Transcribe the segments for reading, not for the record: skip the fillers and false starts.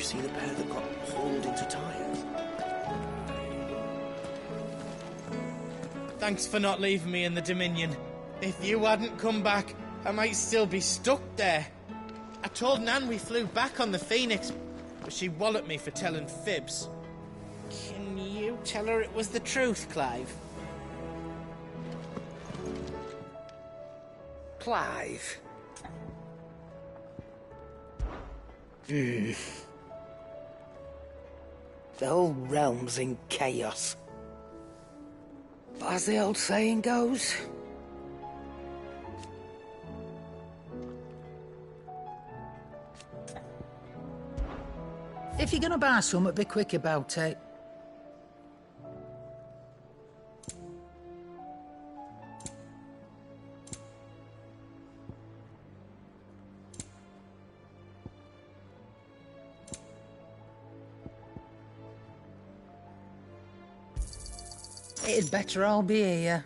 see the pair that got hauled into Tyre? Thanks for not leaving me in the Dominion. If you hadn't come back, I might still be stuck there. I told Nan we flew back on the Phoenix, but she walloped me for telling fibs. Can you tell her it was the truth, Clive? Clive? The whole realm's in chaos. But as the old saying goes... If you're gonna buy something, be quick about it. It'd better all be here.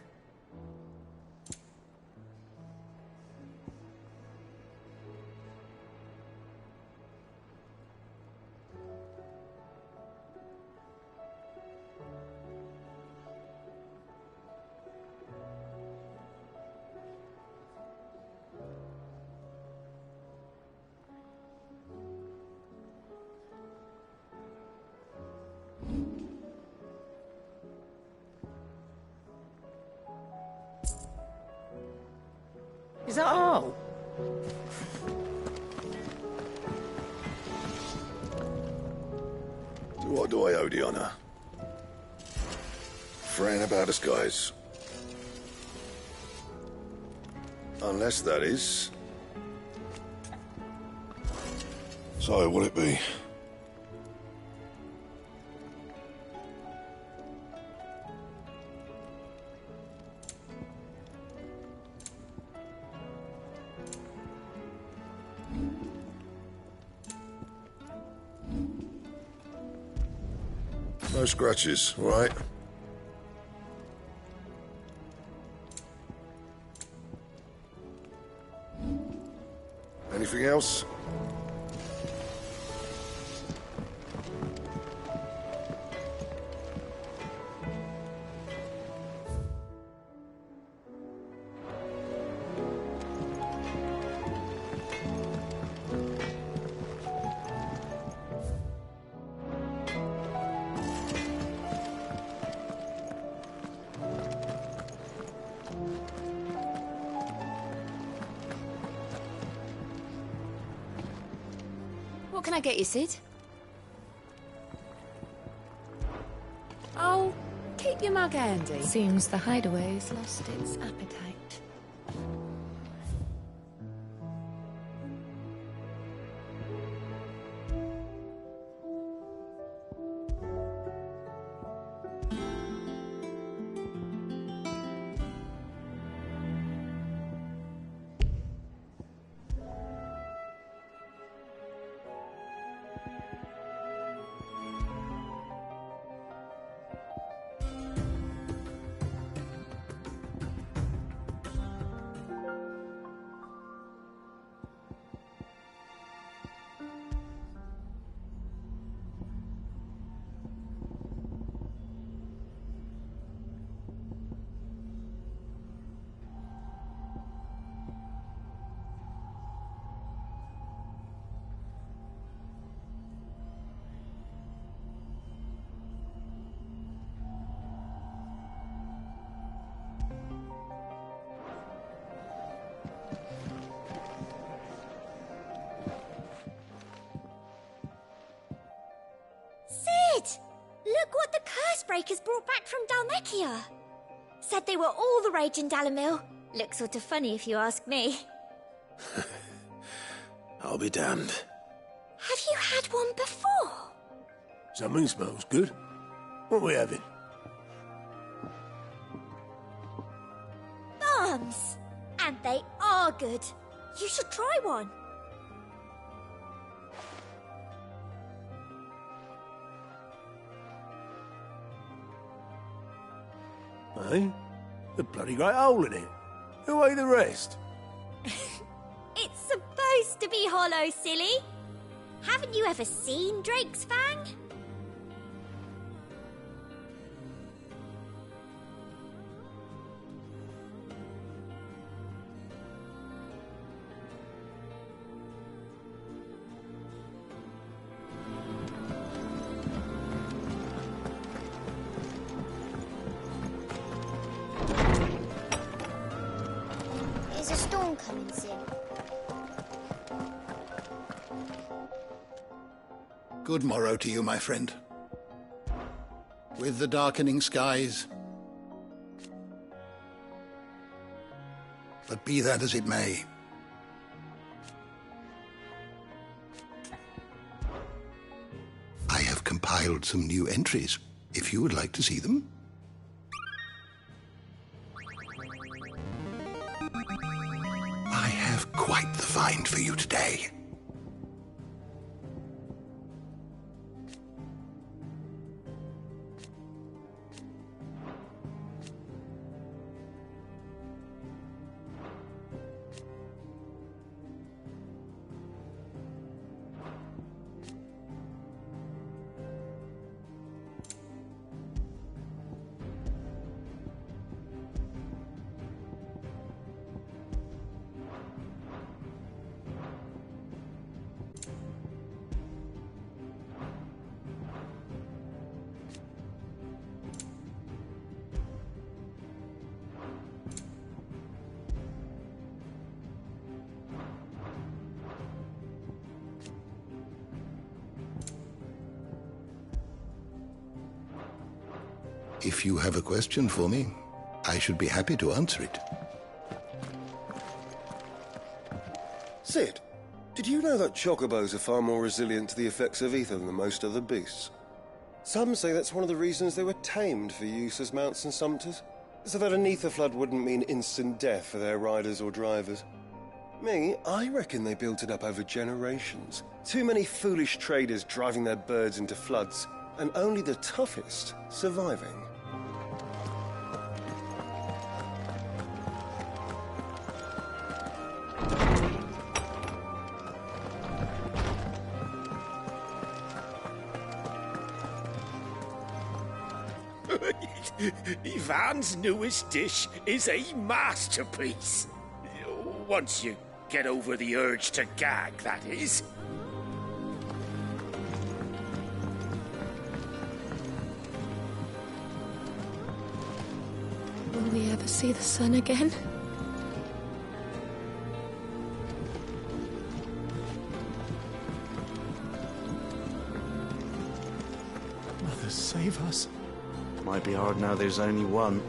Is that all? To what do I owe the honour? Fretting about us, guys. Unless that is... So, what'll it be? No scratches, all right? Anything else? What can I get you, Sid? Oh, keep your mug handy. Seems the hideaway's lost its appetite. Look what the Cursebreakers brought back from Dalmekia. Said they were all the rage in Dalamil. Looks sort of funny if you ask me. I'll be damned. Have you had one before? Something smells good. What are we having? Bombs! And they are good. You should try one. Eh? The bloody great hole in it. Who ate the rest? It's supposed to be hollow, silly. Haven't you ever seen Drake's Fang? Is a storm coming soon? Good morrow to you, my friend. With the darkening skies. But be that as it may, I have compiled some new entries, if you would like to see them. I have quite the find for you today. If you have a question for me, I should be happy to answer it. Sid, did you know that chocobos are far more resilient to the effects of ether than most other beasts? Some say that's one of the reasons they were tamed for use as mounts and sumpters, so that an ether flood wouldn't mean instant death for their riders or drivers. Me, I reckon they built it up over generations. Too many foolish traders driving their birds into floods, and only the toughest surviving. Ivan's newest dish is a masterpiece. Once you get over the urge to gag, that is. Will we ever see the sun again? Mother, save us. Might be hard now there's only one.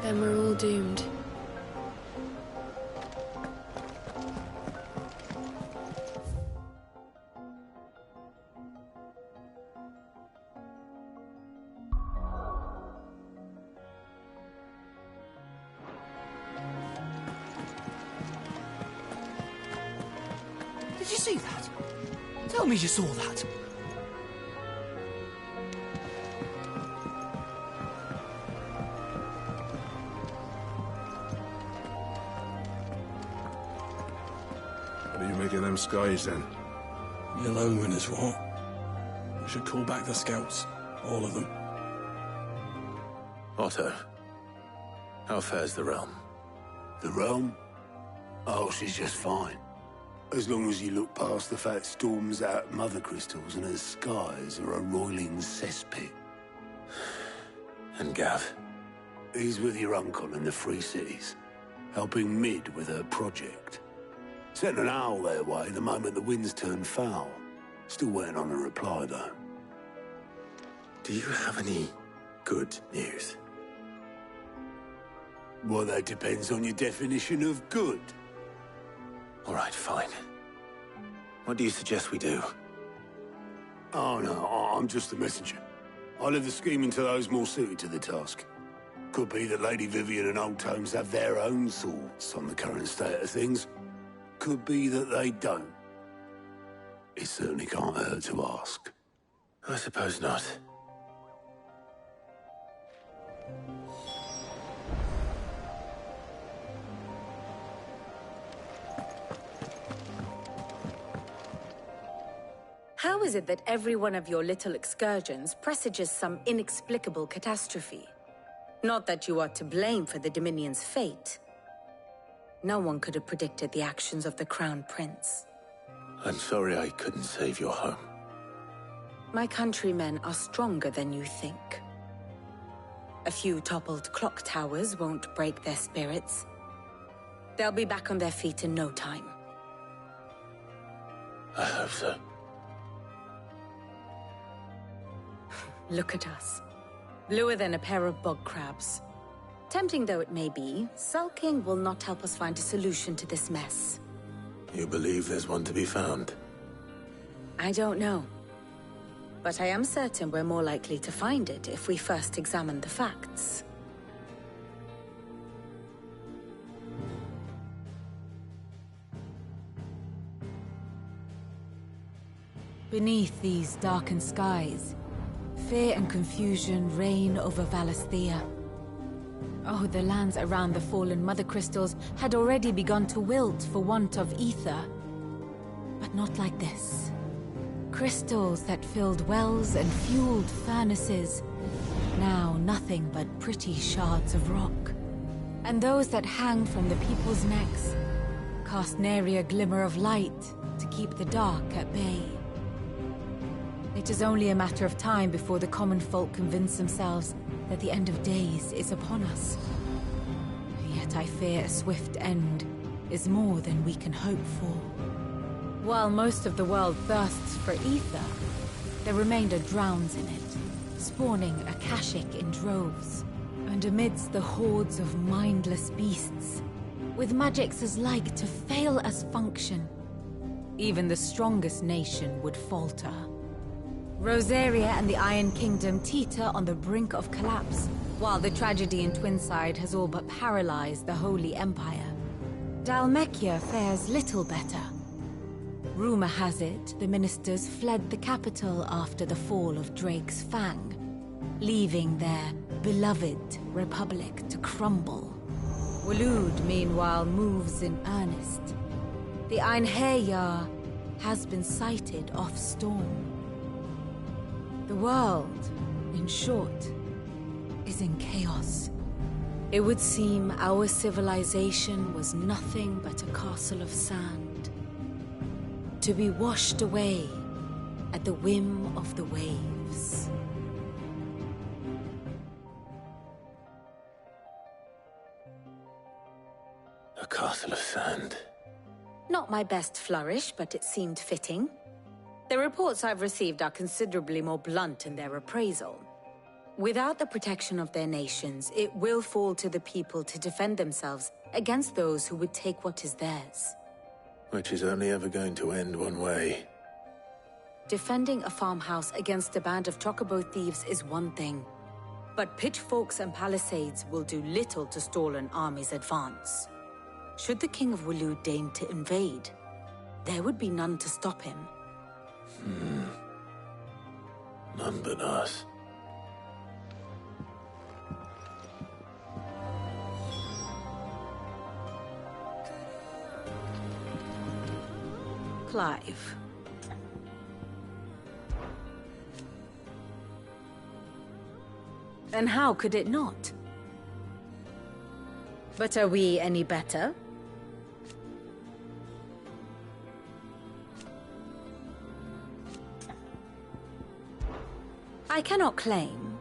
Then we're all doomed. Did you see that? Tell me you saw that. What are you making them skies then? Your luminous what? We should call back the scouts. All of them. Otto, how fares the realm? The realm? Oh, she's just fine. As long as you look past the fat storms out mother crystals and her skies are a roiling cesspit. And Gav? He's with your uncle in the Free Cities, helping Mid with her project. Sent an owl their way the moment the winds turned foul. Still waiting on a reply, though. Do you have any good news? Well, that depends on your definition of good. All right, fine. What do you suggest we do? Oh, no, I'm just the messenger. I leave the scheming to those more suited to the task. Could be that Lady Vivian and Old Tomes have their own thoughts on the current state of things. Could be that they don't. It certainly can't hurt to ask. I suppose not. How is it that every one of your little excursions presages some inexplicable catastrophe? Not that you are to blame for the Dominion's fate. No one could have predicted the actions of the Crown Prince. I'm sorry I couldn't save your home. My countrymen are stronger than you think. A few toppled clock towers won't break their spirits. They'll be back on their feet in no time. I hope so. Look at us. Bluer than a pair of bog crabs. Tempting though it may be, sulking will not help us find a solution to this mess. You believe there's one to be found? I don't know. But I am certain we're more likely to find it if we first examine the facts. Beneath these darkened skies, fear and confusion reign over Valisthea. Oh, the lands around the fallen Mother Crystals had already begun to wilt for want of ether. But not like this. Crystals that filled wells and fueled furnaces. Now nothing but pretty shards of rock. And those that hang from the people's necks cast nary a glimmer of light to keep the dark at bay. It is only a matter of time before the common folk convince themselves that the end of days is upon us. Yet I fear a swift end is more than we can hope for. While most of the world thirsts for ether, the remainder drowns in it, spawning Akashic in droves. And amidst the hordes of mindless beasts, with magics as like to fail as function, even the strongest nation would falter. Rosaria and the Iron Kingdom teeter on the brink of collapse, while the tragedy in Twinside has all but paralyzed the Holy Empire. Dhalmekia fares little better. Rumor has it the ministers fled the capital after the fall of Drake's Fang, leaving their beloved republic to crumble. Waloed, meanwhile, moves in earnest. The Einherjar has been sighted off-storm. The world, in short, is in chaos. It would seem our civilization was nothing but a castle of sand, to be washed away at the whim of the waves. A castle of sand. Not my best flourish, but it seemed fitting. The reports I've received are considerably more blunt in their appraisal. Without the protection of their nations, it will fall to the people to defend themselves against those who would take what is theirs. Which is only ever going to end one way. Defending a farmhouse against a band of chocobo thieves is one thing, but pitchforks and palisades will do little to stall an army's advance. Should the King of Waloed deign to invade, there would be none to stop him. None but us. Clive. And how could it not? But are we any better? I cannot claim.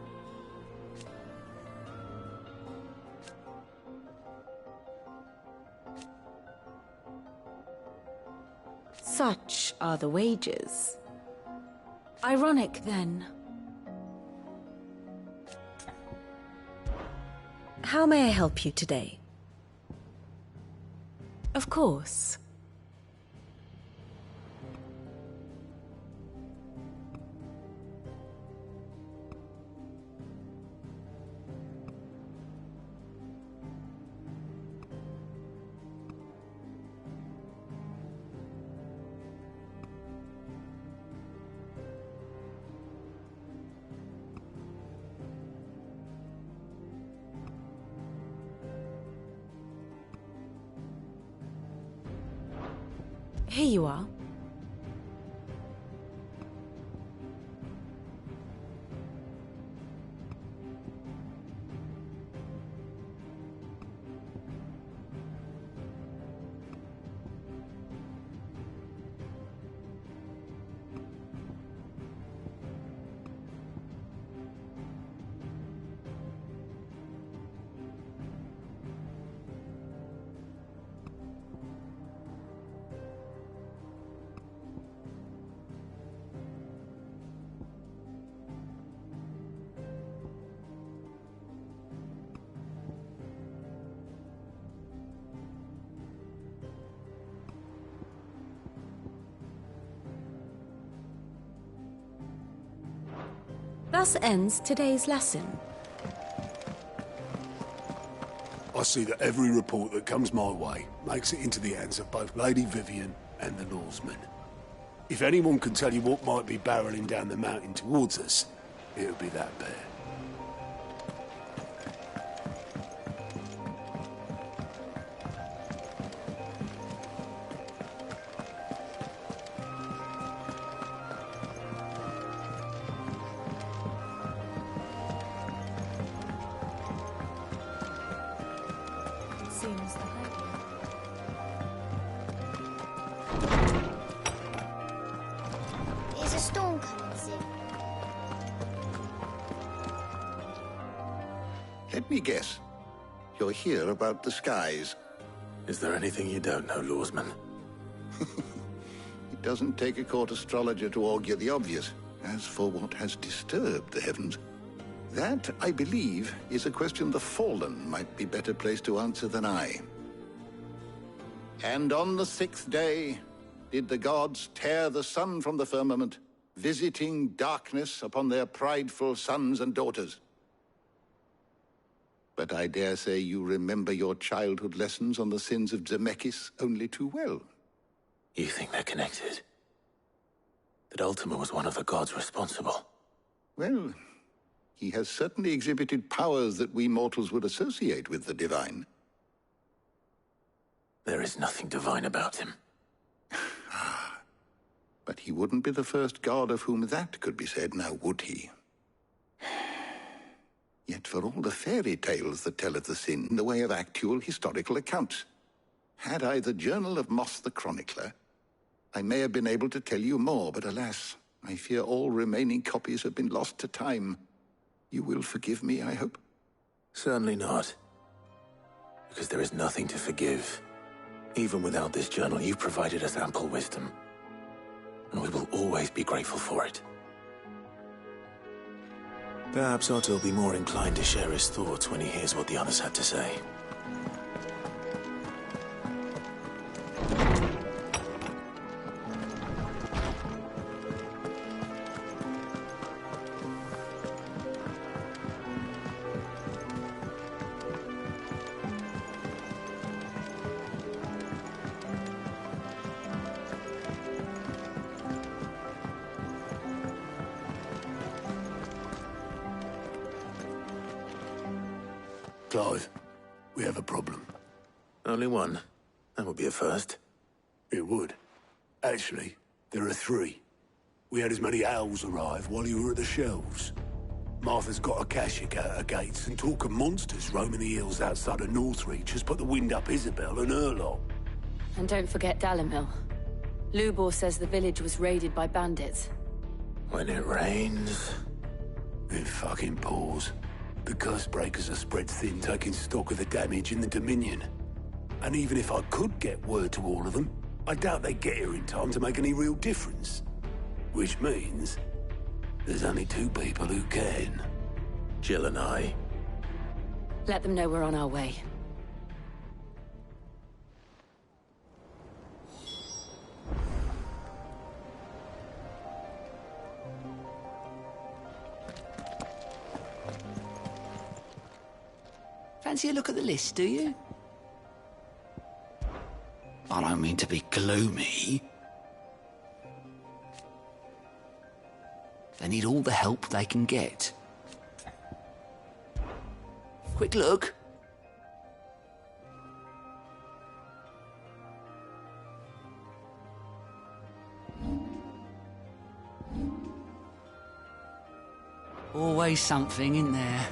Such are the wages. Ironic, then. How may I help you today? Of course. Here you are. thus ends today's lesson. I see that every report that comes my way makes it into the hands of both Lady Vivian and the Lawsman. If anyone can tell you what might be barreling down the mountain towards us, it would be that bear. Seems the highway. There's a storm coming soon. Let me guess. You're here about the skies. Is there anything you don't know, Lawsman? It doesn't take a court astrologer to augur the obvious. As for what has disturbed the heavens, that, I believe, is a question the Fallen might be better placed to answer than I. And on the 6th day did the gods tear the sun from the firmament, visiting darkness upon their prideful sons and daughters. But I dare say you remember your childhood lessons on the sins of Zemeckis only too well. You think they're connected? That Ultima was one of the gods responsible? Well, he has certainly exhibited powers that we mortals would associate with the divine. There is nothing divine about him. But he wouldn't be the first god of whom that could be said, now would he? Yet for all the fairy tales that tell of the sin in the way of actual historical accounts, had I the Journal of Moss the Chronicler, I may have been able to tell you more, but alas, I fear all remaining copies have been lost to time. You will forgive me, I hope? Certainly not. Because there is nothing to forgive. Even without this journal, you've provided us ample wisdom. And we will always be grateful for it. Perhaps Otto will be more inclined to share his thoughts when he hears what the others had to say. Clive, we have a problem. Only one? That would be a first. It would. Actually, there are 3. We had as many owls arrive while you were at the shelves. Martha's got a Akashic at her gates, and talk of monsters roaming the hills outside of Northreach has put the wind up Isabel and her lot. And don't forget Dalimil. Lubor says the village was raided by bandits. When it rains, it fucking pours. The curse breakers are spread thin, taking stock of the damage in the Dominion. And even if I could get word to all of them, I doubt they'd get here in time to make any real difference. Which means there's only 2 people who can. Jill and I. Let them know we're on our way. Fancy a look at the list, do you? I don't mean to be gloomy. They need all the help they can get. Quick look. Always something in there.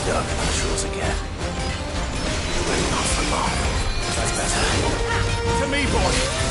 Dark patrols again. But not for long. That's better. To me, boy!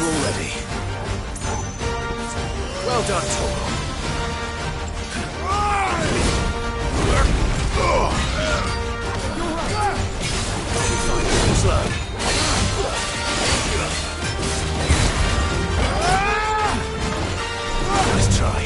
already. Well done, Toro. Slow. Nice try.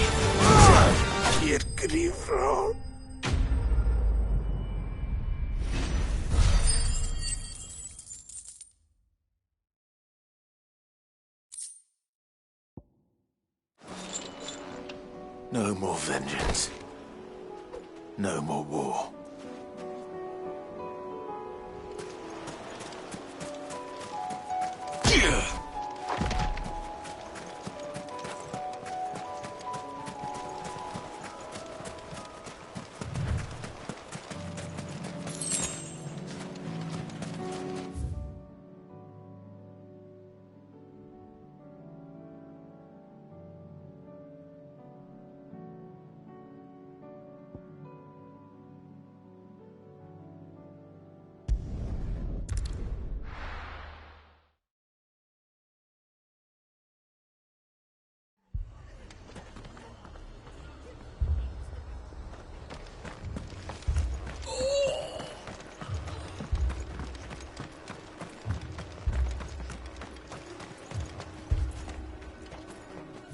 No more vengeance. No more war.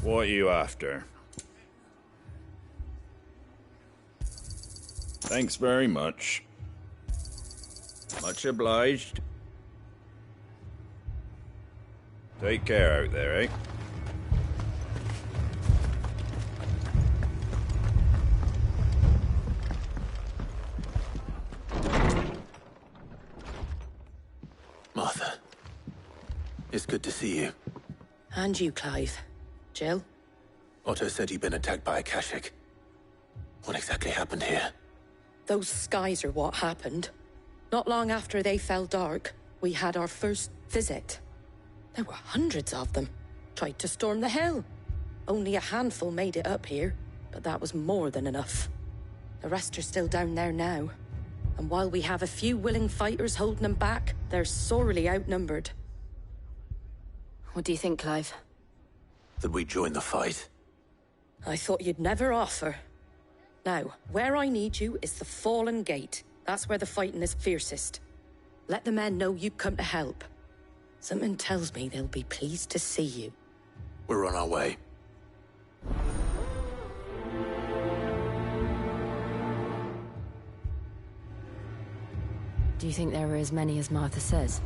What are you after? Thanks very much. Much obliged. Take care out there, eh? Martha, it's good to see you. And you, Clive. Jill? Otto said you'd been attacked by a Kashik. What exactly happened here? Those skies are what happened. Not long after they fell dark, we had our first visit. There were hundreds of them. Tried to storm the hill. Only a handful made it up here, but that was more than enough. The rest are still down there now. And while we have a few willing fighters holding them back, they're sorely outnumbered. What do you think, Clive? That we join the fight. I thought you'd never offer. Now, where I need you is the Fallen Gate. That's where the fighting is fiercest. Let the men know you've come to help. Something tells me they'll be pleased to see you. We're on our way. Do you think there are as many as Martha says?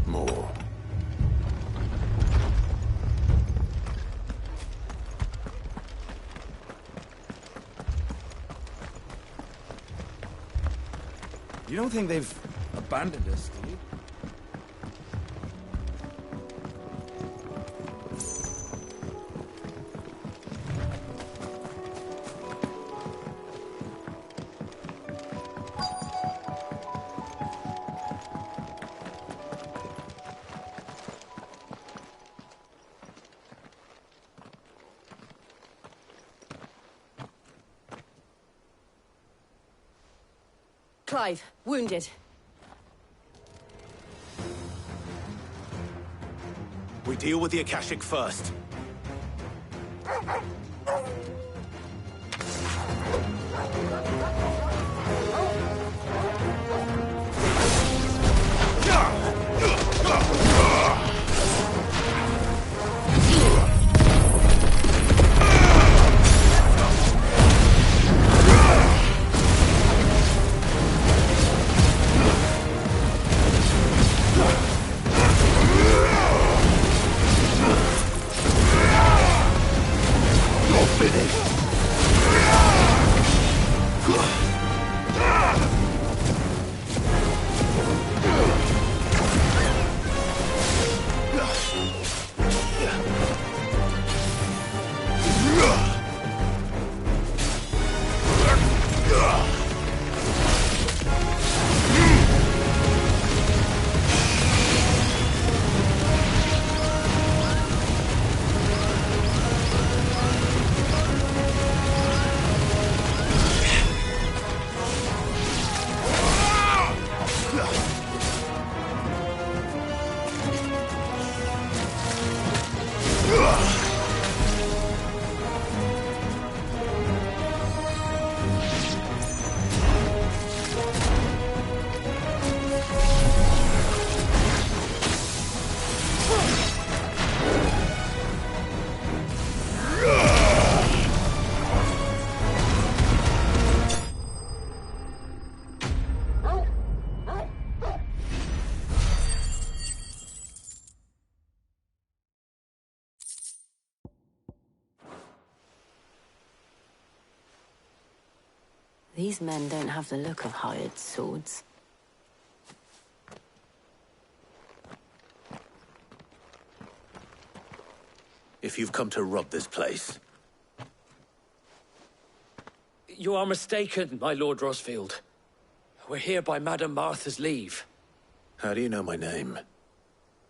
More. You don't think they've abandoned us, do you? Clive, wounded. We deal with the Akashic first. These men don't have the look of hired swords. If you've come to rob this place... You are mistaken, my Lord Rosfield. We're here by Madame Martha's leave. How do you know my name?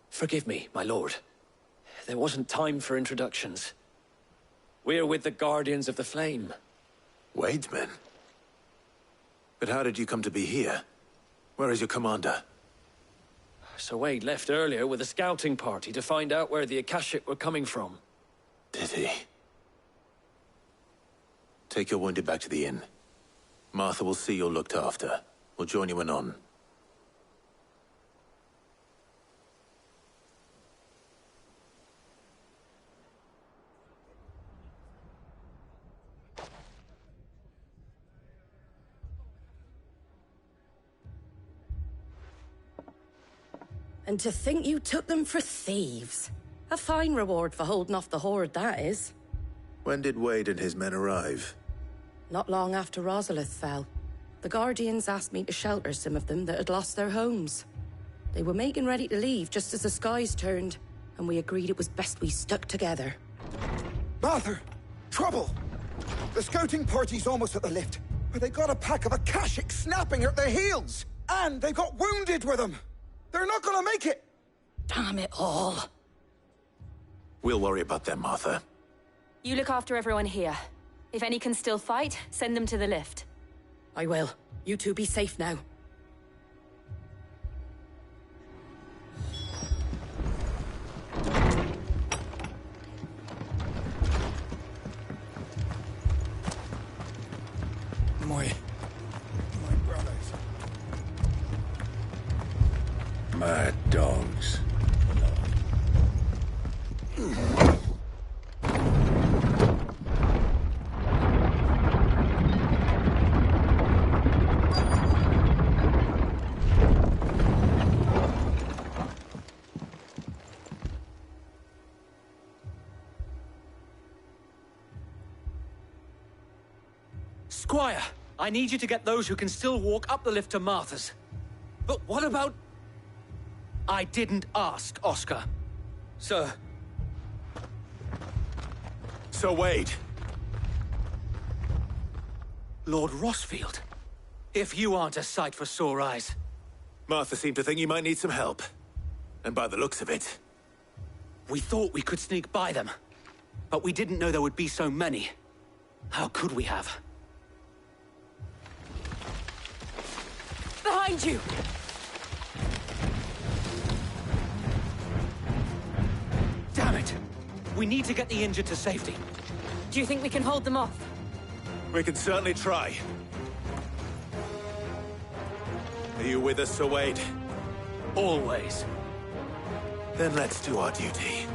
Forgive me, my lord. There wasn't time for introductions. We're with the Guardians of the Flame. Wade's men? But how did you come to be here? Where is your commander? Sir Wade left earlier with a scouting party to find out where the Akashic were coming from. Did he? Take your wounded back to the inn. Martha will see you're looked after. We'll join you anon. And to think you took them for thieves. A fine reward for holding off the horde, that is. When did Wade and his men arrive? Not long after Rosalith fell. The Guardians asked me to shelter some of them that had lost their homes. They were making ready to leave just as the skies turned, and we agreed it was best we stuck together. Martha! Trouble! The scouting party's almost at the lift, but they got a pack of Akashic snapping at their heels! And they got wounded with them! They're not gonna make it! Damn it all. We'll worry about them, Martha. You look after everyone here. If any can still fight, send them to the lift. I will. You two be safe now. My brothers. Mad dogs. Squire, I need you to get those who can still walk up the lift to Martha's. But what about... I didn't ask, Oscar. Sir. Sir Wade. Lord Rosfield. If you aren't a sight for sore eyes. Martha seemed to think you might need some help. And by the looks of it... We thought we could sneak by them. But we didn't know there would be so many. How could we have? Behind you! Damn it! We need to get the injured to safety. Do you think we can hold them off? We can certainly try. Are you with us, Sir Wade? Always. Then let's do our duty.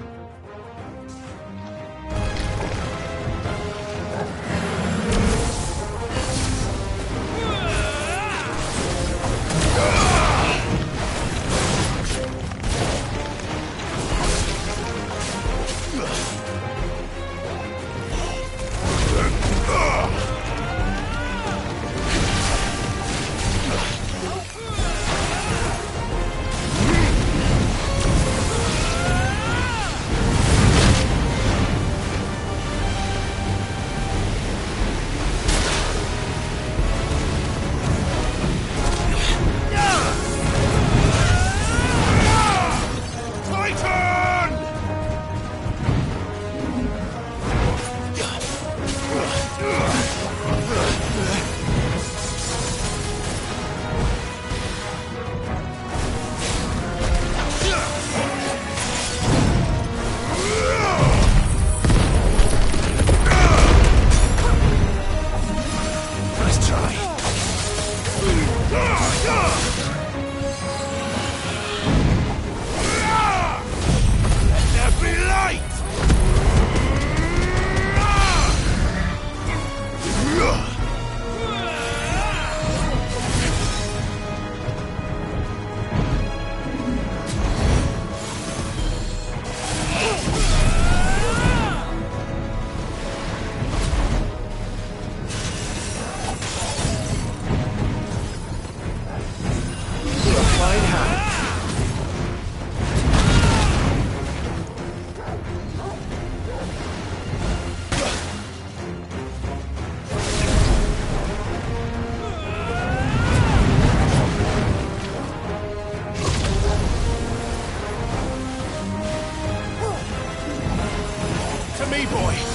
me, boy!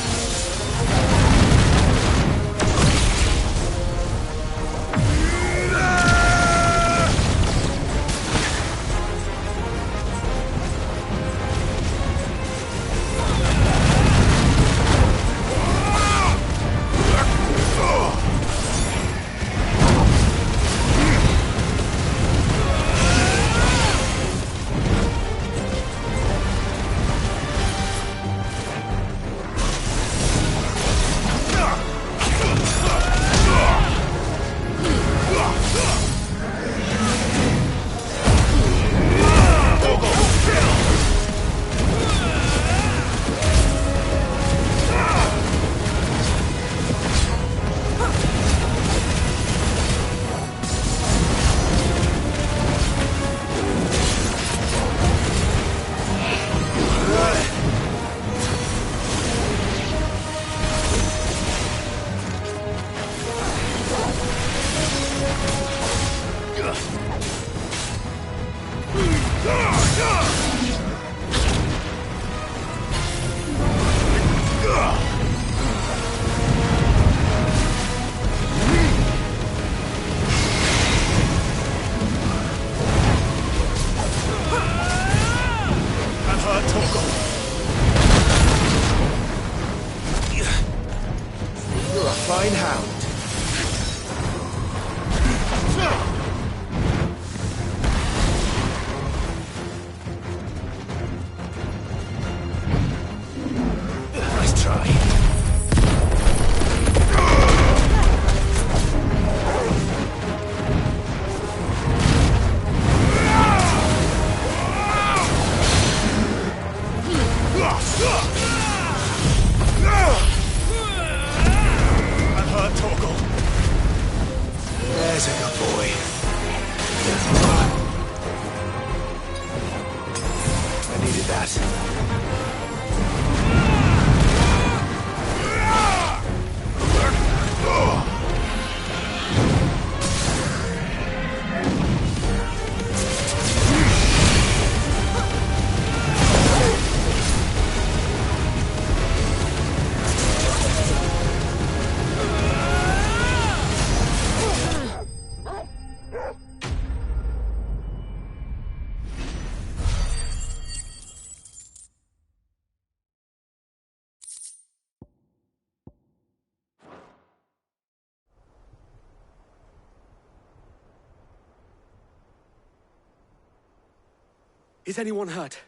Is anyone hurt?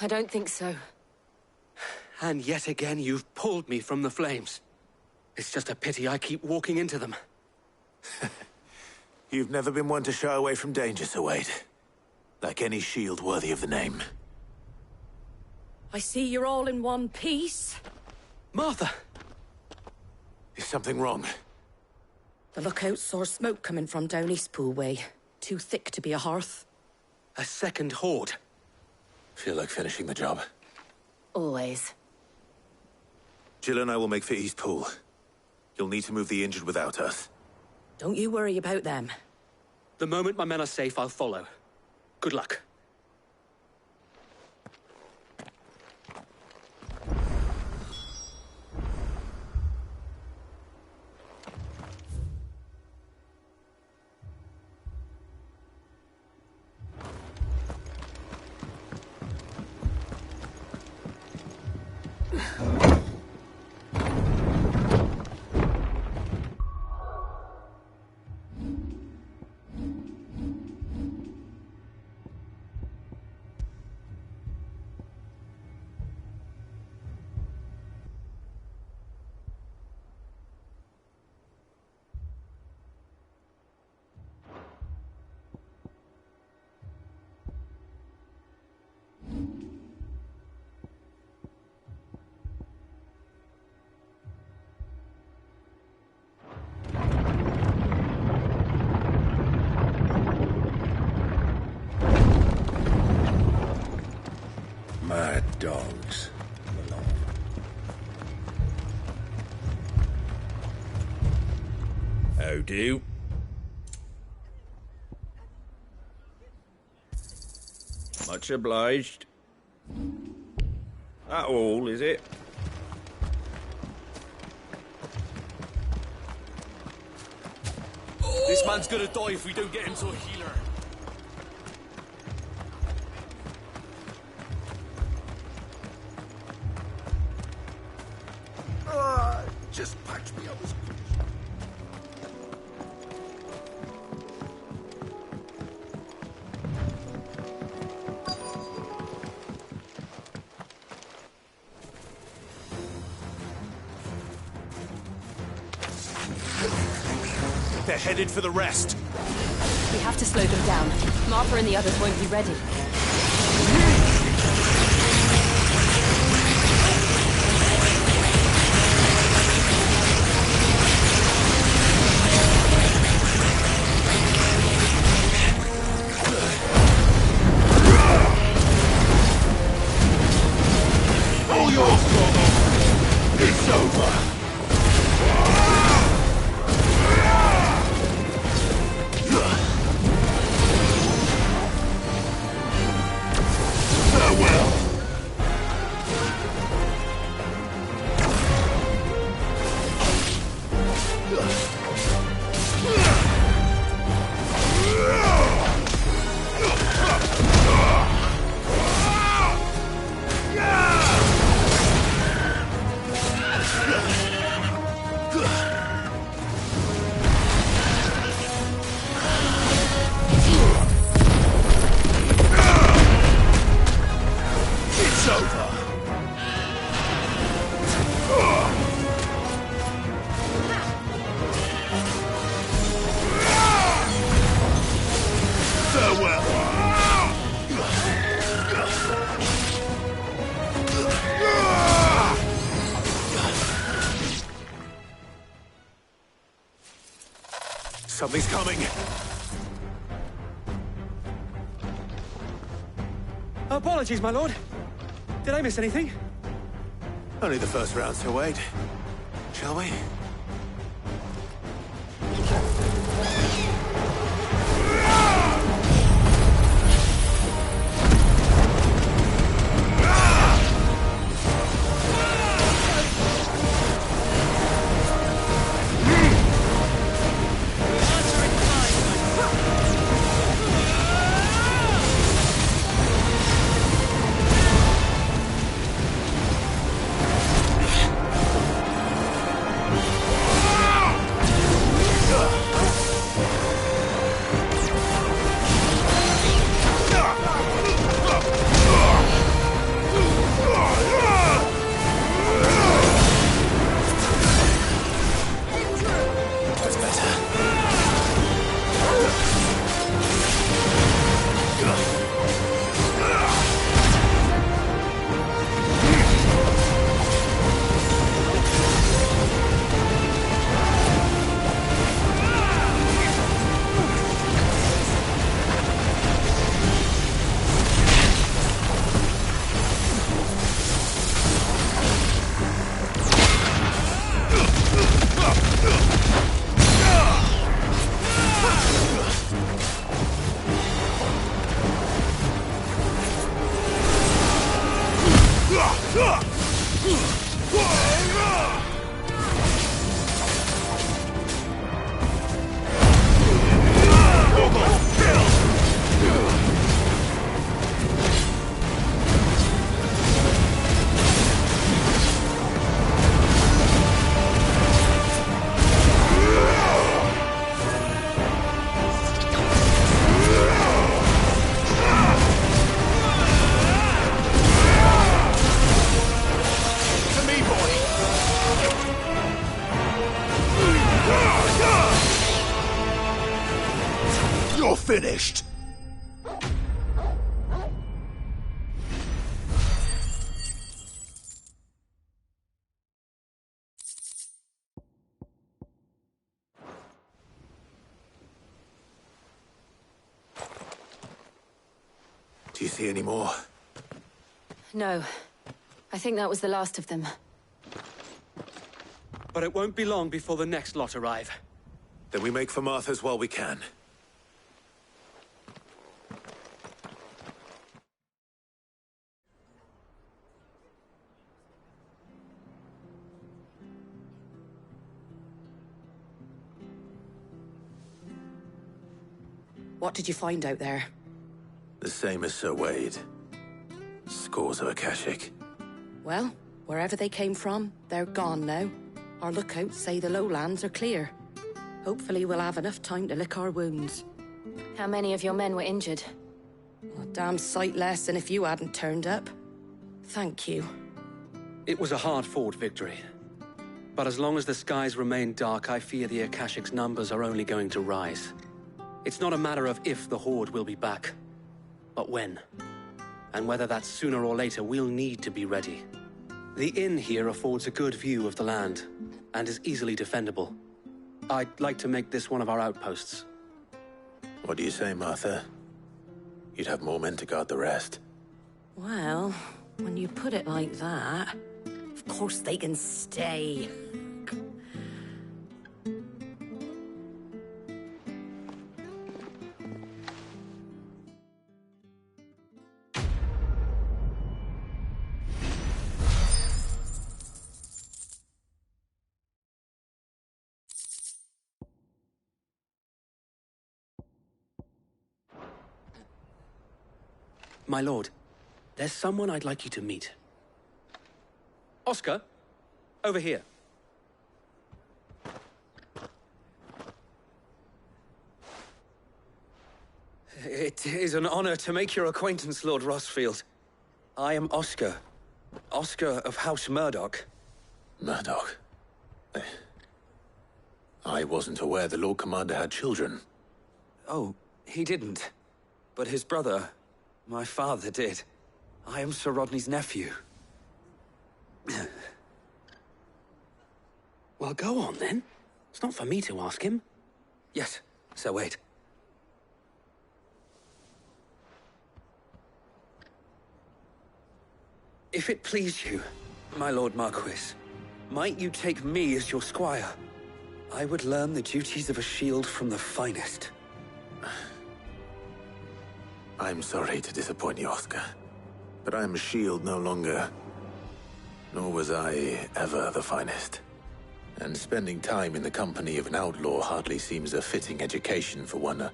I don't think so. And yet again, you've pulled me from the flames. It's just a pity I keep walking into them. You've never been one to shy away from danger, Sir Wade. Like any shield worthy of the name. I see you're all in one piece. Martha! Is something wrong? The lookout saw smoke coming from down Eastpool way. Too thick to be a hearth. A second horde. Feel like finishing the job. Always. Jill and I will make for Eastpool. You'll need to move the injured without us. Don't you worry about them. The moment my men are safe, I'll follow. Good luck. Mad dogs. How do? Much obliged. That all, is it? This man's gonna die if we don't get him to a healer. Just patch me up as They're headed for the rest. We have to slow them down. Martha and the others won't be ready. all yours, Otto. It's over. Something's coming. Apologies, my lord. Did I miss anything? Only the first round to wait. Shall we? Finished. Do you see any more? No. I think that was the last of them. But it won't be long before the next lot arrive. Then we make for Martha's while we can. What did you find out there? The same as Sir Wade. Scores of Akashic. Well, wherever they came from, they're gone now. Our lookouts say the lowlands are clear. Hopefully we'll have enough time to lick our wounds. How many of your men were injured? A damn sight less than if you hadn't turned up. Thank you. It was a hard-fought victory. But as long as the skies remain dark, I fear the Akashic's numbers are only going to rise. It's not a matter of if the Horde will be back, but when. And whether that's sooner or later, we'll need to be ready. The inn here affords a good view of the land, and is easily defendable. I'd like to make this one of our outposts. What do you say, Martha? You'd have more men to guard the rest. Well, when you put it like that, of course they can stay. My lord, there's someone I'd like you to meet. Oscar, over here. It is an honor to make your acquaintance, Lord Rossfield. I am Oscar. Oscar of House Murdoch. Murdoch? I wasn't aware the Lord Commander had children. Oh, he didn't. But his brother, my father, did. I am Sir Rodney's nephew. Well, go on, then. It's not for me to ask him. Yes, Sir Wade. If it please you, my Lord Marquis, might you take me as your squire? I would learn the duties of a shield from the finest. I'm sorry to disappoint you, Oscar, but I'm a shield no longer. Nor was I ever the finest. And spending time in the company of an outlaw hardly seems a fitting education for one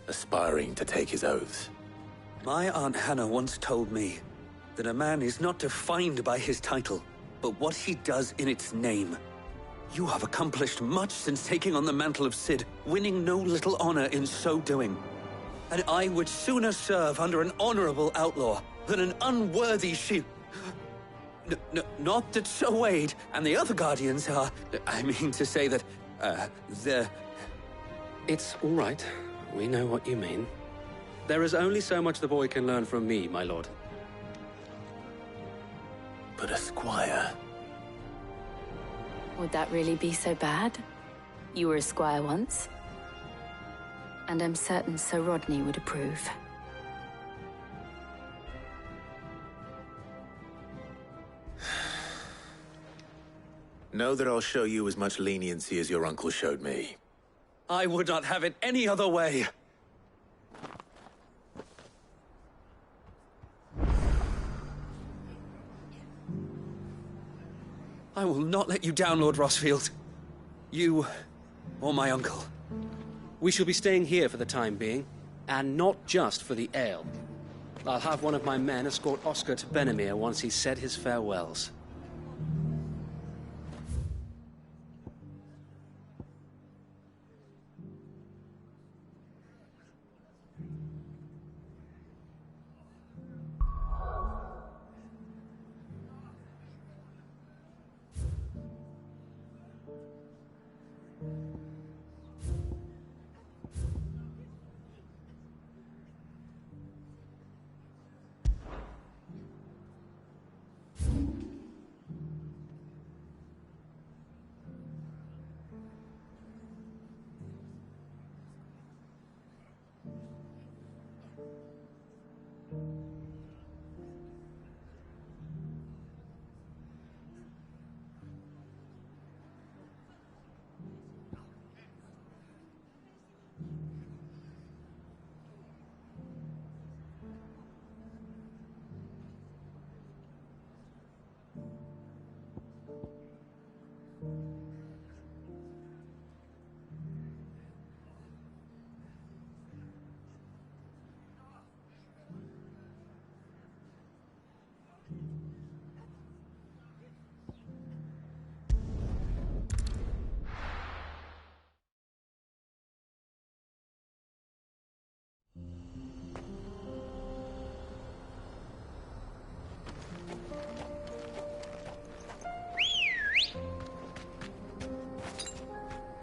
aspiring to take his oaths. My Aunt Hannah once told me that a man is not defined by his title, but what he does in its name. You have accomplished much since taking on the mantle of Cid, winning no little honor in so doing. And I would sooner serve under an honorable outlaw than an unworthy shield. Not that Sir Wade and the other Guardians are... I mean to say that, they're... It's all right. We know what you mean. There is only so much the boy can learn from me, my lord. But a squire... Would that really be so bad? You were a squire once. And I'm certain Sir Rodney would approve. Know that I'll show you as much leniency as your uncle showed me. I would not have it any other way. I will not let you down, Lord Rossfield. You, or my uncle. We shall be staying here for the time being, and not just for the ale. I'll have one of my men escort Oscar to Benimir once he's said his farewells.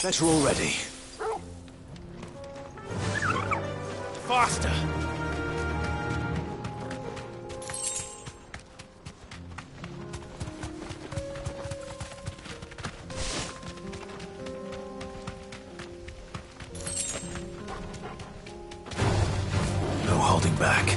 Better already. Faster! No holding back.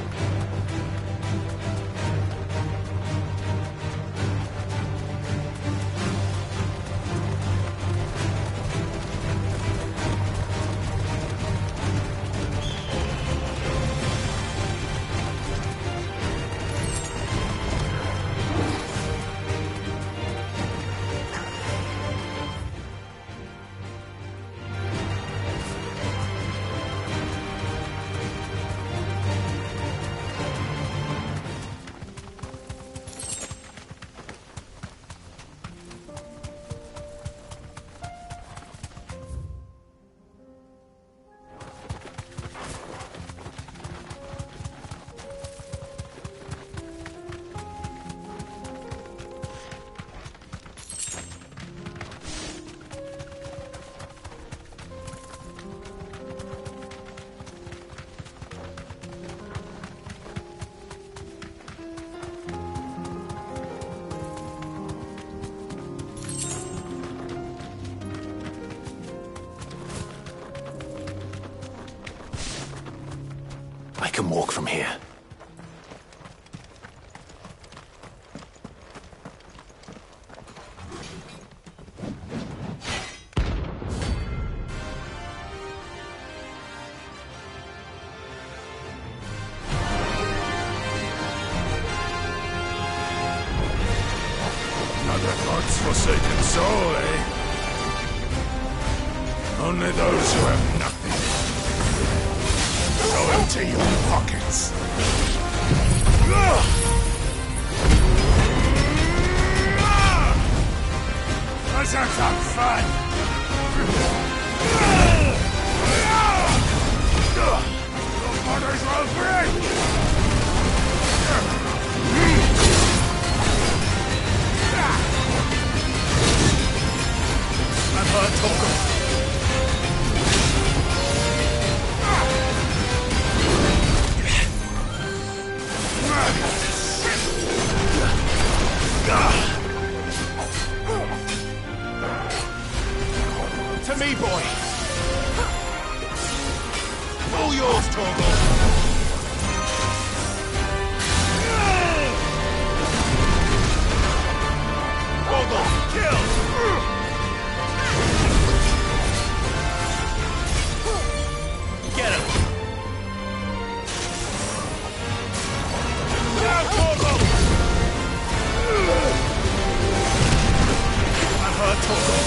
I can walk from here. Another God's forsaken soul, eh? Only those who have nothing. So empty your pockets. Let's have some fun. Your mother's will break. I've heard talk of to me, boy. All yours, Torgal. Torgal, kill! Get him! Down, Torgal! I've heard Torgal.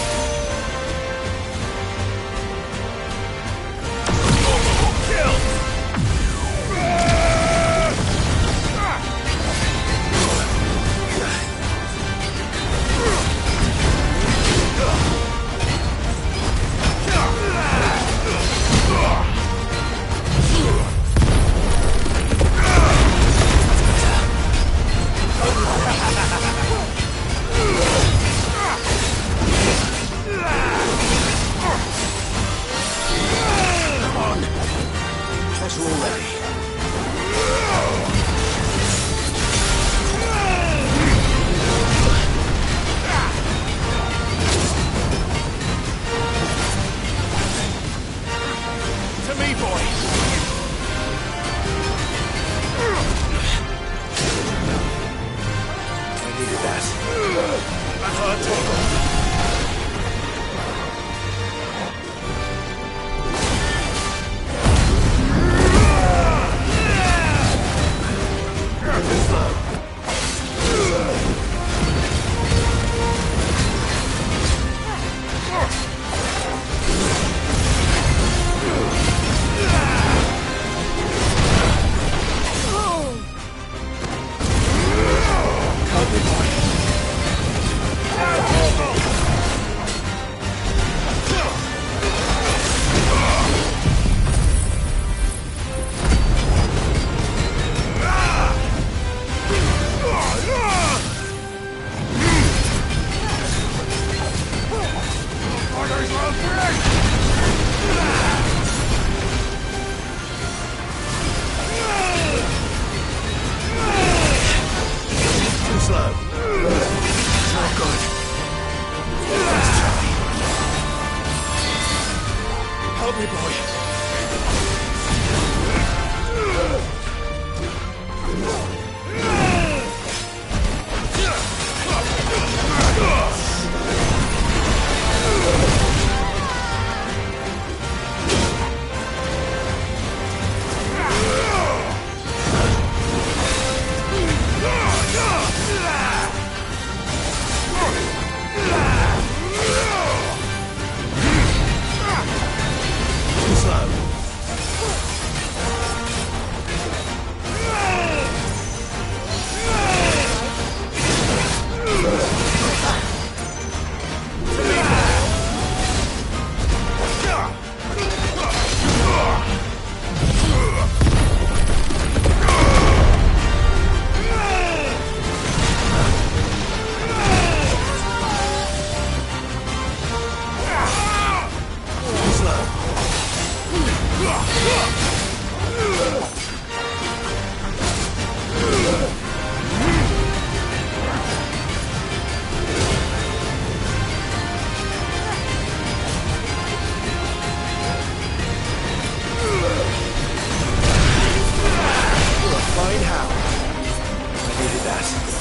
Now, that.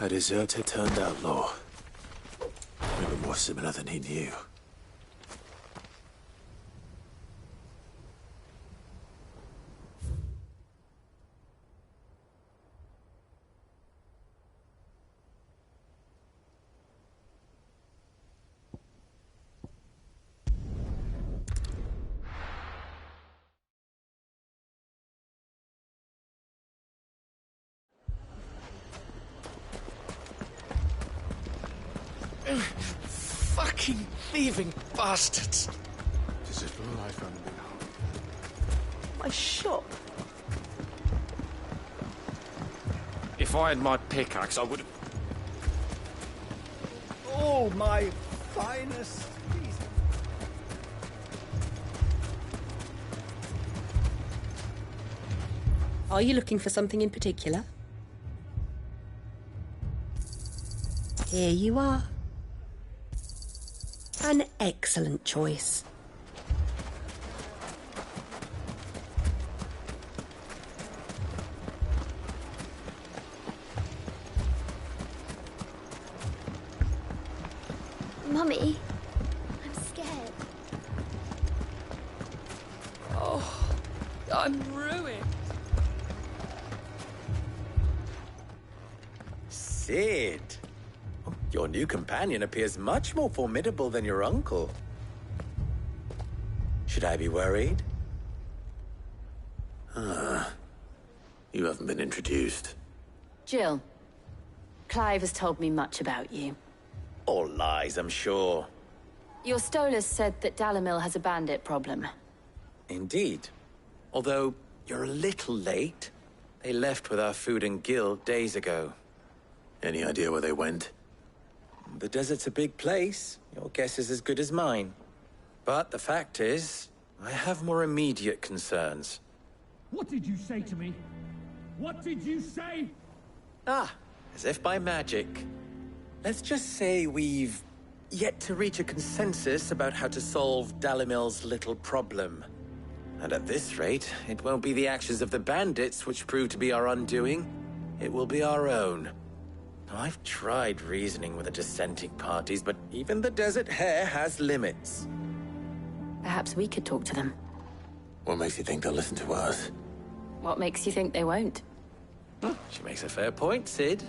A deserter turned outlaw. Maybe more similar than he knew. Fucking thieving bastards! This is for life, family. My shop. If I had my pickaxe, I would have... Oh, my finest. Are you looking for something in particular? Here you are. An excellent choice. Mummy, I'm scared. Oh, I'm ruined. Sid! Your new companion appears much more formidable than your uncle. Should I be worried? You haven't been introduced. Jill, Clive has told me much about you. All lies, I'm sure. Your Stolas said that Dalimil has a bandit problem. Indeed. Although, you're a little late. They left with our food and guild days ago. Any idea where they went? The desert's a big place. Your guess is as good as mine. But the fact is, I have more immediate concerns. What did you say to me? What did you say? Ah, as if by magic. Let's just say we've yet to reach a consensus about how to solve Dalimil's little problem. And at this rate, it won't be the actions of the bandits which prove to be our undoing. It will be our own. I've tried reasoning with the dissenting parties, but even the Desert Hare has limits. Perhaps we could talk to them. What makes you think they'll listen to us? What makes you think they won't? She makes a fair point, Sid.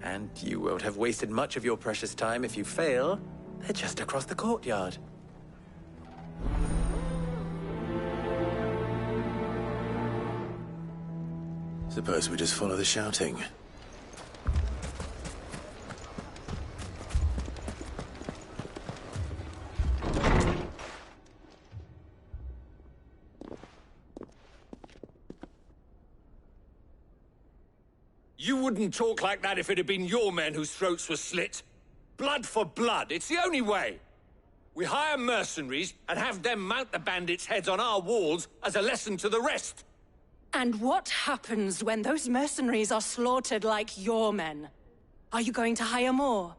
And you won't have wasted much of your precious time if you fail. They're just across the courtyard. Suppose we just follow the shouting. You wouldn't talk like that if it had been your men whose throats were slit. Blood for blood, it's the only way. We hire mercenaries and have them mount the bandits' heads on our walls as a lesson to the rest. And what happens when those mercenaries are slaughtered like your men? Are you going to hire more?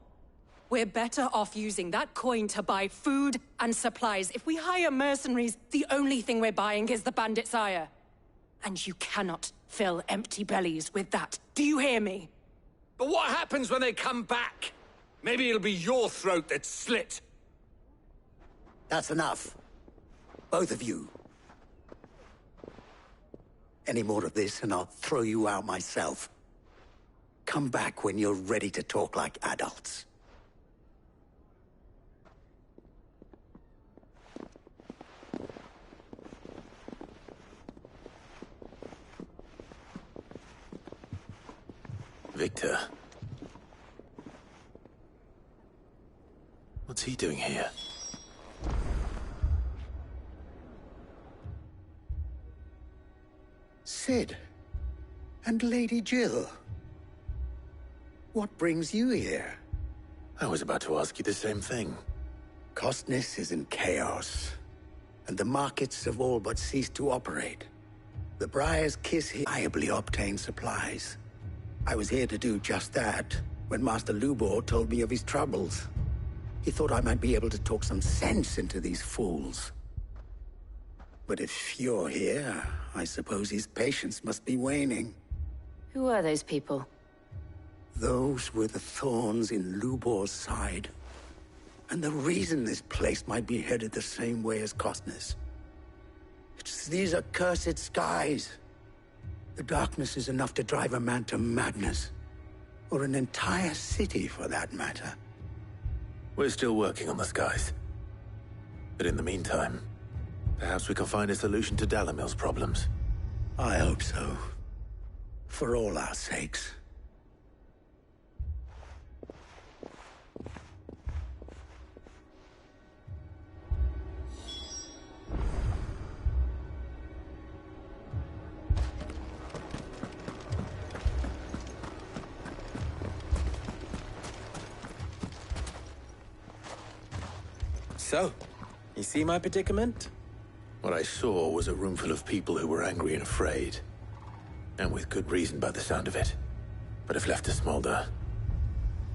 We're better off using that coin to buy food and supplies. If we hire mercenaries, the only thing we're buying is the bandits' ire. And you cannot fill empty bellies with that. Do you hear me? But what happens when they come back? Maybe it'll be your throat that's slit. That's enough. Both of you. Any more of this and I'll throw you out myself. Come back when you're ready to talk like adults. Victor. What's he doing here? Sid. And Lady Jill. What brings you here? I was about to ask you the same thing. Costness is in chaos, and the markets have all but ceased to operate. The Briar's Kiss reliably obtained supplies. I was here to do just that when Master Lubor told me of his troubles. He thought I might be able to talk some sense into these fools. But if you're here, I suppose his patience must be waning. Who are those people? Those were the thorns in Lubor's side. And the reason this place might be headed the same way as Costness. It's these accursed skies. The darkness is enough to drive a man to madness. Or an entire city, for that matter. We're still working on the skies. But in the meantime, perhaps we can find a solution to Dalimil's problems. I hope so. For all our sakes. So, you see my predicament? What I saw was a room full of people who were angry and afraid. And with good reason by the sound of it. But if left to smolder,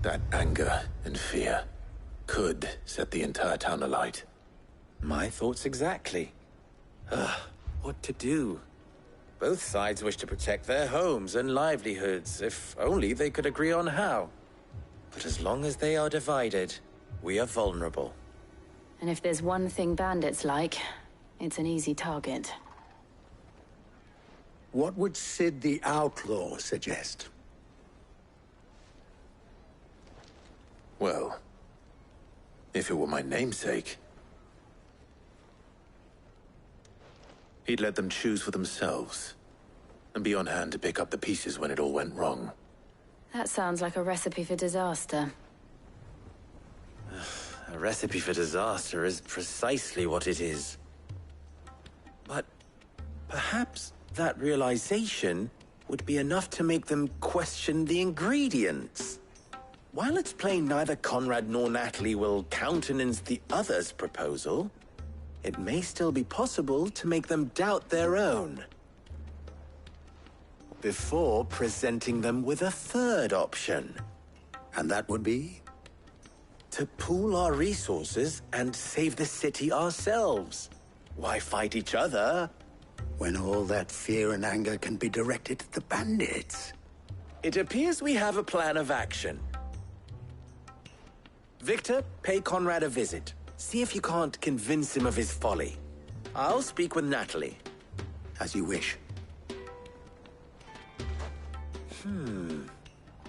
that anger and fear could set the entire town alight. My thoughts exactly. What to do? Both sides wish to protect their homes and livelihoods, if only they could agree on how. But as long as they are divided, we are vulnerable. And if there's one thing bandits like, it's an easy target. What would Sid the Outlaw suggest? Well, if it were my namesake, he'd let them choose for themselves, and be on hand to pick up the pieces when it all went wrong. That sounds like a recipe for disaster. A recipe for disaster is precisely what it is. But perhaps that realization would be enough to make them question the ingredients. While it's plain neither Conrad nor Natalie will countenance the other's proposal, it may still be possible to make them doubt their own. Before presenting them with a third option. And that would be? To pool our resources and save the city ourselves. Why fight each other? When all that fear and anger can be directed at the bandits. It appears we have a plan of action. Victor, pay Conrad a visit. See if you can't convince him of his folly. I'll speak with Natalie. As you wish.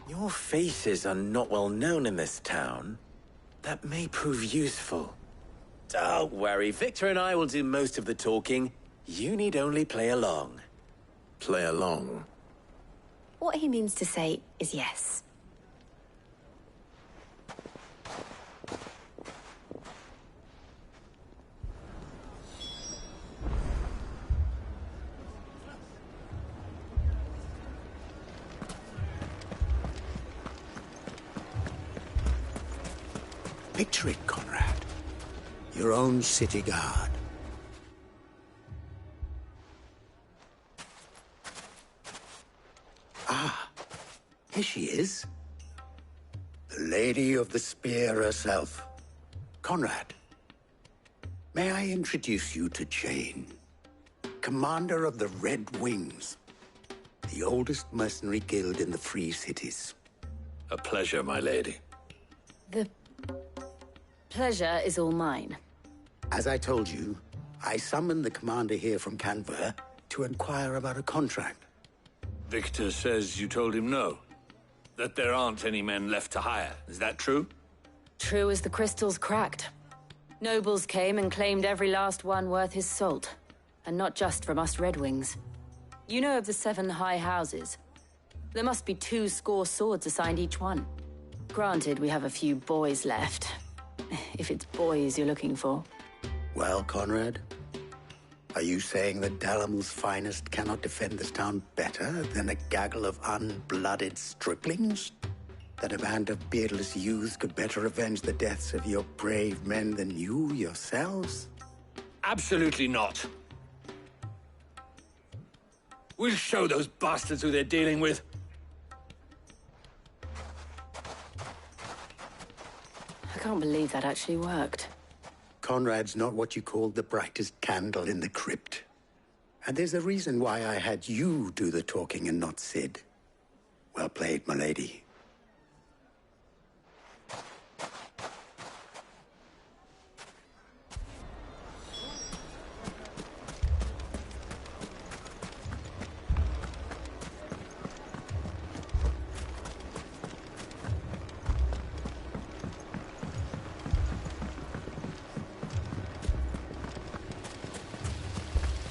Your faces are not well known in this town. That may prove useful. Don't worry, Victor and I will do most of the talking. You need only play along. Play along? What he means to say is yes. trick, Conrad. Your own city guard. Ah, here she is. The Lady of the Spear herself. Conrad, may I introduce you to Jane, commander of the Red Wings, the oldest mercenary guild in the Free Cities. A pleasure, my lady. The pleasure is all mine. As I told you, I summoned the commander here from Canver to inquire about a contract. Victor says you told him no. That there aren't any men left to hire. Is that true? True as the crystals cracked. Nobles came and claimed every last one worth his salt. And not just from us Red Wings. You know of the 7 high houses. There must be 2 swords assigned each one. Granted, we have a few boys left. If it's boys you're looking for. Well, Conrad, are you saying that Dalamil's finest cannot defend this town better than a gaggle of unblooded striplings? That a band of beardless youths could better avenge the deaths of your brave men than you yourselves? Absolutely not. We'll show those bastards who they're dealing with. I can't believe that actually worked. Conrad's not what you call the brightest candle in the crypt. And there's a reason why I had you do the talking and not Sid. Well played, my lady.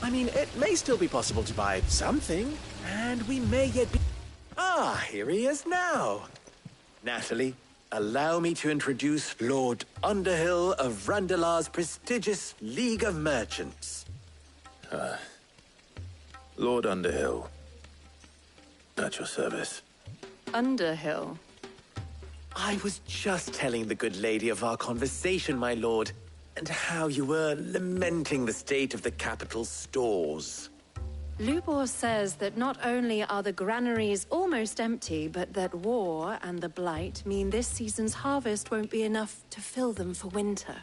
I mean, it may still be possible to buy something, and we may yet be... Ah, here he is now. Natalie, allow me to introduce Lord Underhill of Randalar's prestigious League of Merchants. Lord Underhill. At your service. Underhill? I was just telling the good lady of our conversation, my lord, and how you were lamenting the state of the capital's stores. Lubor says that not only are the granaries almost empty, but that war and the Blight mean this season's harvest won't be enough to fill them for winter.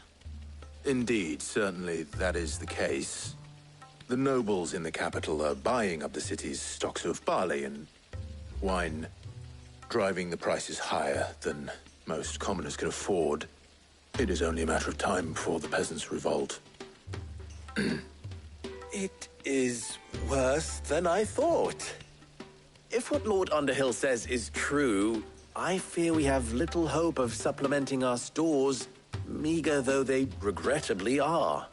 Indeed, certainly that is the case. The nobles in the capital are buying up the city's stocks of barley and wine, driving the prices higher than most commoners can afford. It is only a matter of time before the peasants revolt. It is worse than I thought. If what Lord Underhill says is true, I fear we have little hope of supplementing our stores, meager though they regrettably are.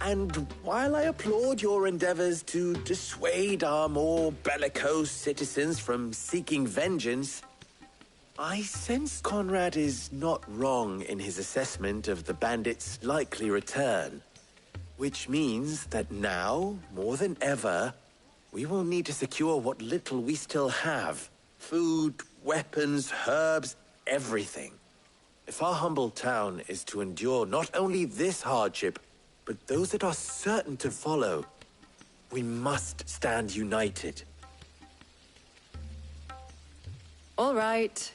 And while I applaud your endeavors to dissuade our more bellicose citizens from seeking vengeance, I sense Conrad is not wrong in his assessment of the bandits' likely return. Which means that now, more than ever, we will need to secure what little we still have. Food, weapons, herbs, everything. If our humble town is to endure not only this hardship, but those that are certain to follow, we must stand united. All right.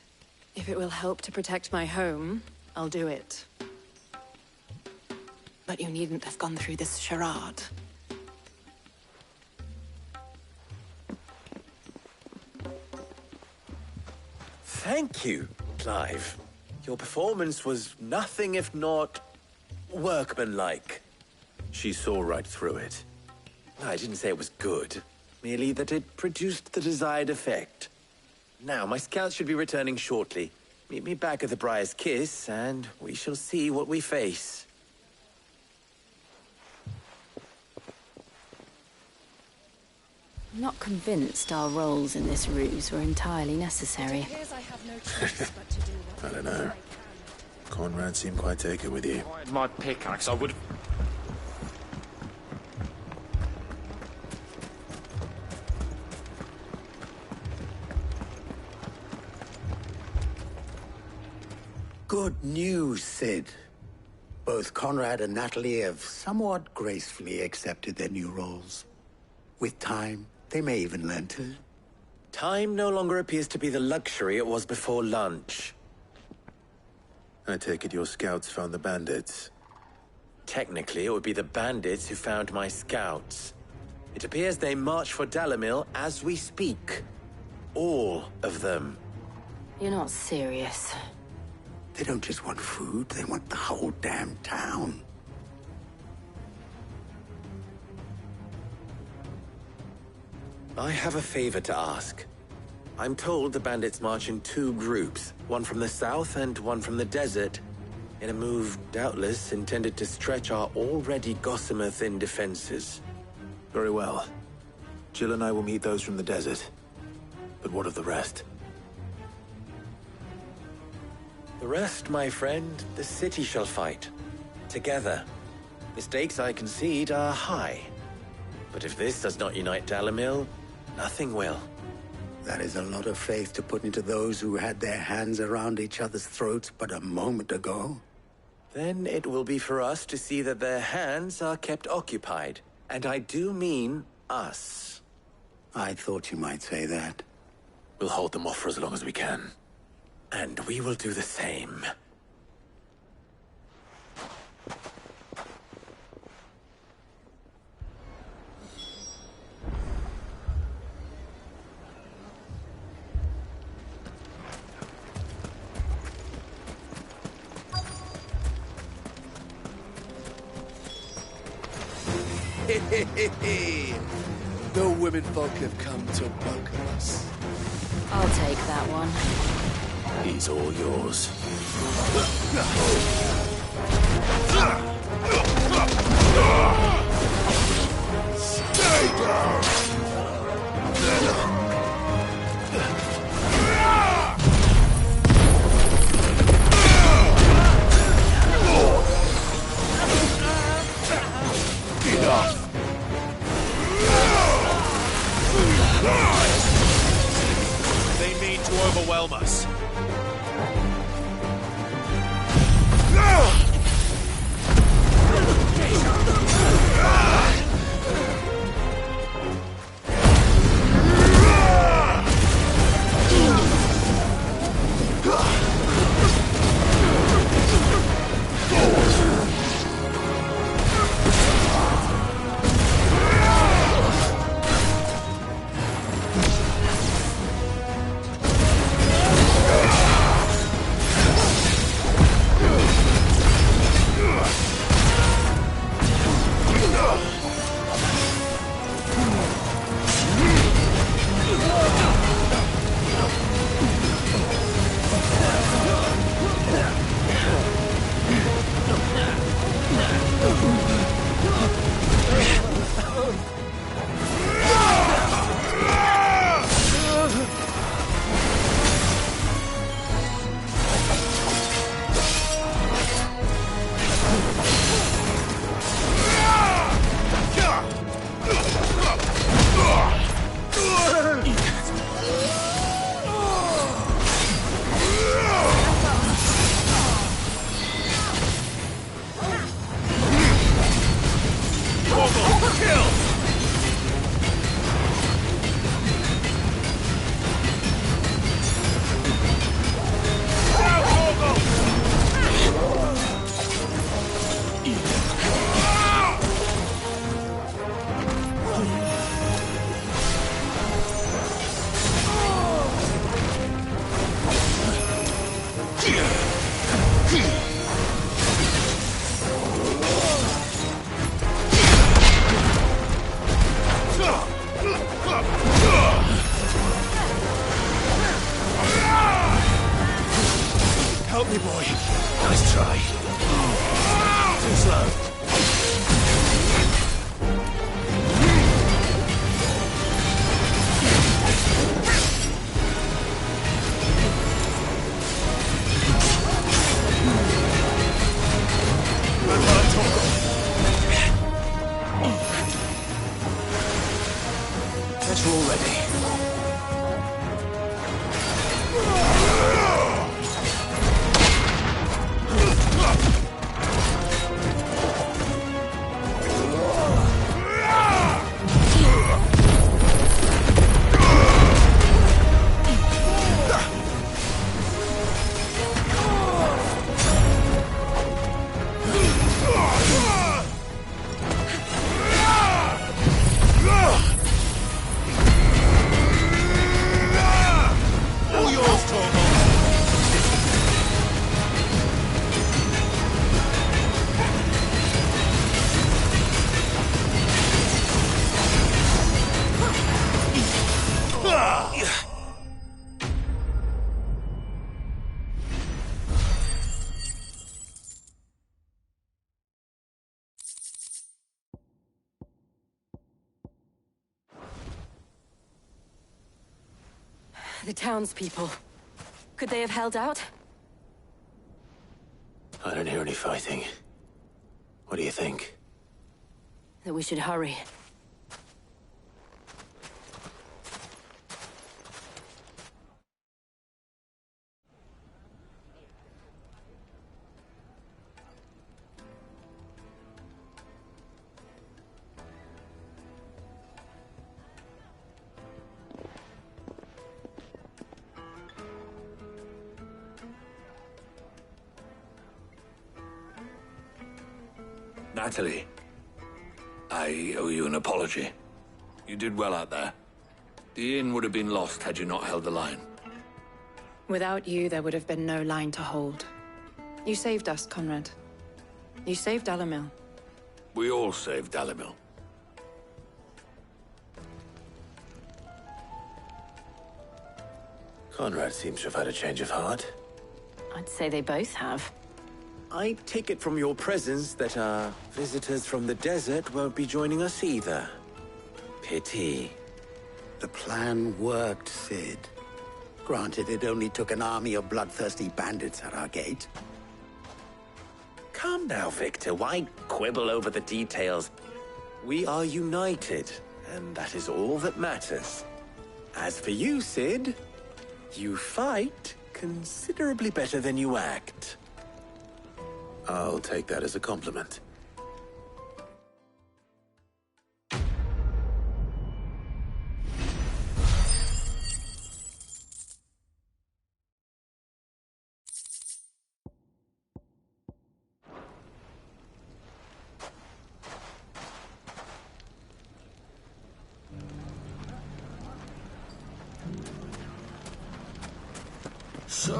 If it will help to protect my home, I'll do it. But you needn't have gone through this charade. Thank you, Clive. Your performance was nothing if not workmanlike. She saw right through it. I didn't say it was good, merely that it produced the desired effect. Now, my scouts should be returning shortly. Meet me back at the Briar's Kiss, and we shall see what we face. I'm not convinced our roles in this ruse were entirely necessary. I don't know. Conrad seemed quite taken with you. My pickaxe, I would... Good news, Sid. Both Conrad and Natalie have somewhat gracefully accepted their new roles. With time, they may even learn to... Time no longer appears to be the luxury it was before lunch. I take it your scouts found the bandits. Technically, it would be the bandits who found my scouts. It appears they march for Dalimil as we speak. All of them. You're not serious. They don't just want food, they want the whole damn town. I have a favor to ask. I'm told the bandits march in 2 groups, one from the south and one from the desert, in a move doubtless intended to stretch our already gossamer-thin defenses. Very well. Jill and I will meet those from the desert. But what of the rest? The rest, my friend, the city shall fight. Together. The stakes, I concede, are high. But if this does not unite Dalimil, nothing will. That is a lot of faith to put into those who had their hands around each other's throats but a moment ago. Then it will be for us to see that their hands are kept occupied. And I do mean us. I thought you might say that. We'll hold them off for as long as we can. And we will do the same. The women folk have come to welcome us. I'll take that one. He's all yours. Stay down! Enough! They mean to overwhelm us. The townspeople. Could they have held out? I don't hear any fighting. What do you think? That we should hurry. Natalie, I owe you an apology. You did well out there. The inn would have been lost had you not held the line. Without you, there would have been no line to hold. You saved us, Conrad. You saved Dalimil. We all saved Dalimil. Conrad seems to have had a change of heart. I'd say they both have. I take it from your presence that our visitors from the desert won't be joining us either. Pity. The plan worked, Sid. Granted, it only took an army of bloodthirsty bandits at our gate. Calm now, Victor. Why quibble over the details? We are united, and that is all that matters. As for you, Sid, you fight considerably better than you act. I'll take that as a compliment. So,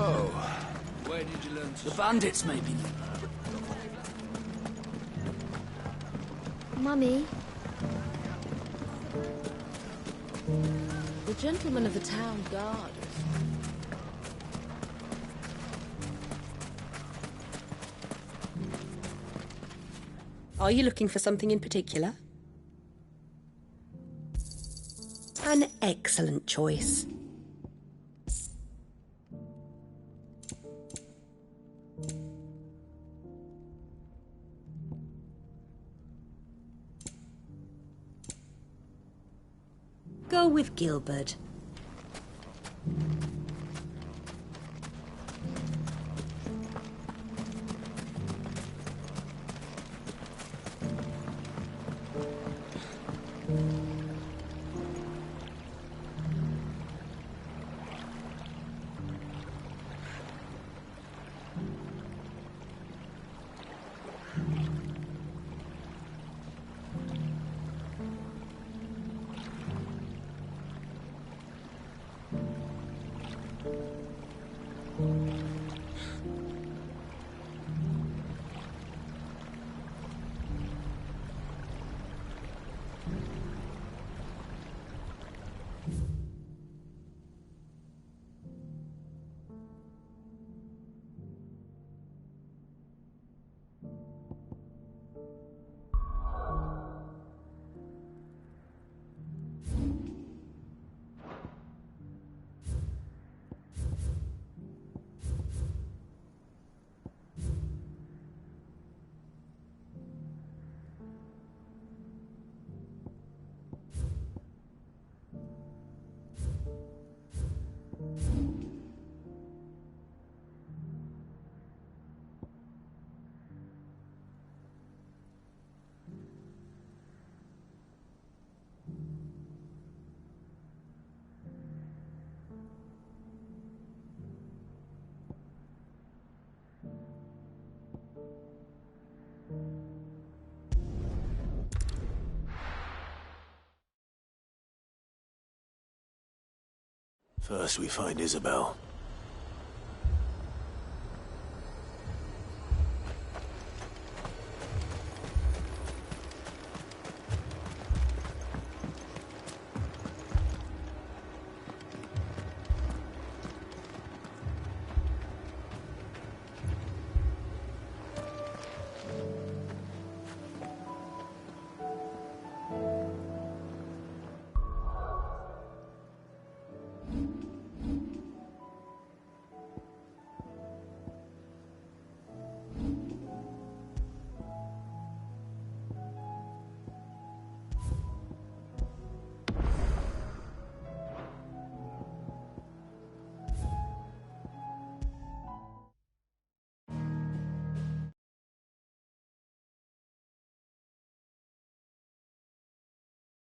where did you learn to... The bandits, maybe? Mummy. The gentlemen of the town guard. Are you looking for something in particular? An excellent choice. Go with Gilbert. First we find Isabel.